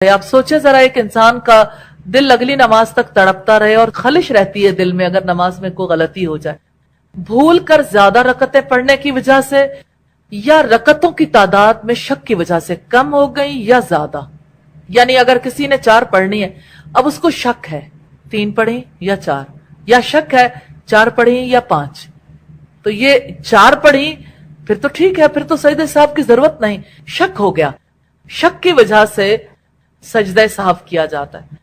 आप सोचे जरा, एक इंसान का दिल अगली नमाज तक तड़पता रहे और खलिश रहती है दिल में अगर नमाज में कोई गलती हो जाए, भूल कर ज्यादा रकतें पढ़ने की वजह से या रकतों की तादाद में शक की वजह से कम हो गई या ज्यादा। यानी अगर किसी ने 4 पढ़नी है, अब उसको शक है 3 पढ़ी या 4, या शक है 4 पढ़ी या 5, तो ये 4 पढ़ी फिर तो ठीक है, फिर तो सजदे साहब की जरूरत नहीं। शक हो गया, शक की वजह से सजदे साहब किया जाता है।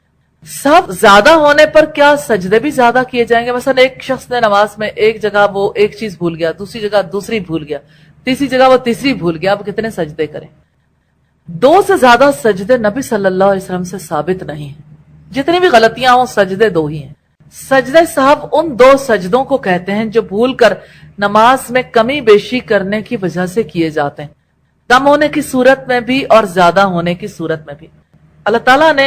साहब ज्यादा होने पर क्या सजदे भी ज्यादा किए जाएंगे? मसलन एक शख्स ने नमाज में एक जगह वो एक चीज भूल गया, दूसरी जगह दूसरी भूल गया, तीसरी जगह वो तीसरी भूल गया, अब कितने सजदे करें? 2 से ज्यादा सजदे नबी सल्लल्लाहु अलैहि वसल्लम से साबित नहीं है। जितनी भी गलतियां हो सजदे 2 ही हैं। सजदे साहब उन 2 सजदों को कहते हैं जो भूल कर नमाज में कमी बेशी करने की वजह से किए जाते हैं, कम होने की सूरत में भी और ज्यादा होने की सूरत में भी। अल्लाह ताला ने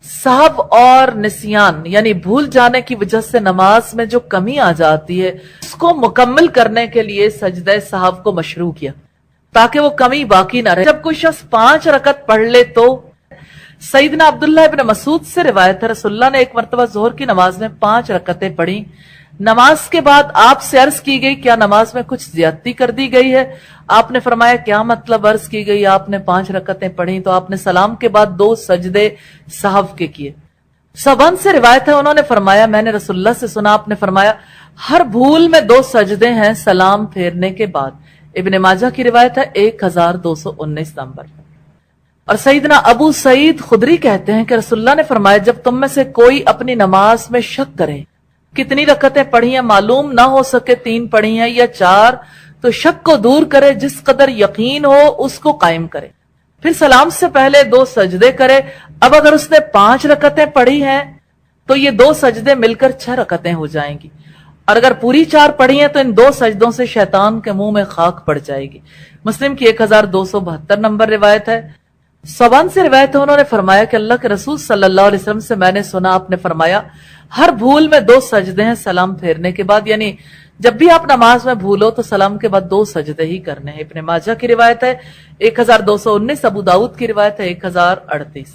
साहब और निसियान यानी भूल जाने की वजह से नमाज में जो कमी आ जाती है उसको मुकम्मल करने के लिए सजदे साहब को मशरू किया ताकि वो कमी बाकी ना रहे। जब कोई शख्स 5 रकत पढ़ ले तो सईदना अब्दुल्लाह इब्न मसूद से रिवायत है, रसूलुल्लाह ने एक मरतबा जोहर की नमाज में 5 रकतें पढ़ी। नमाज के बाद आपसे अर्ज की गई क्या नमाज में कुछ ज्यादती कर दी गई है? आपने फरमाया क्या मतलब? अर्ज की गई आपने 5 रकतें पढ़ी तो आपने सलाम के बाद 2 सजदे साहब के किए। सबन से रिवायत है, उन्होंने फरमाया मैंने रसूलुल्लाह से सुना, आपने फरमाया हर भूल में 2 सजदे हैं सलाम फेरने के बाद। इब्ने माजा की रिवायत है 1219 नंबर। और सईदना अबू सईद खुदरी कहते हैं कि रसूलुल्लाह ने फरमाया जब तुम में से कोई अपनी नमाज में शक करे कितनी रकतें पढ़ी हैं, मालूम ना हो सके 3 पढ़ी हैं या 4, तो शक को दूर करे, जिस कदर यकीन हो उसको कायम करे, फिर सलाम से पहले 2 सजदे करे। अब अगर उसने 5 रकतें पढ़ी हैं तो ये 2 सजदे मिलकर 6 रकतें हो जाएंगी, और अगर पूरी 4 पढ़ी हैं तो इन 2 सजदों से शैतान के मुंह में खाक पड़ जाएगी। मुस्लिम की 1272 नंबर रिवायत है। सबन से रिवायत है, उन्होंने फरमाया कि अल्लाह के रसूल सल्लल्लाहु अलैहि वसल्लम से मैंने सुना, आपने फरमाया हर भूल में 2 सजदे हैं सलाम फेरने के बाद। यानी जब भी आप नमाज में भूलो तो सलाम के बाद 2 सजदे ही करने हैं। इब्ने माजा की रिवायत है 1219, अबू दाऊद की रिवायत है 1038।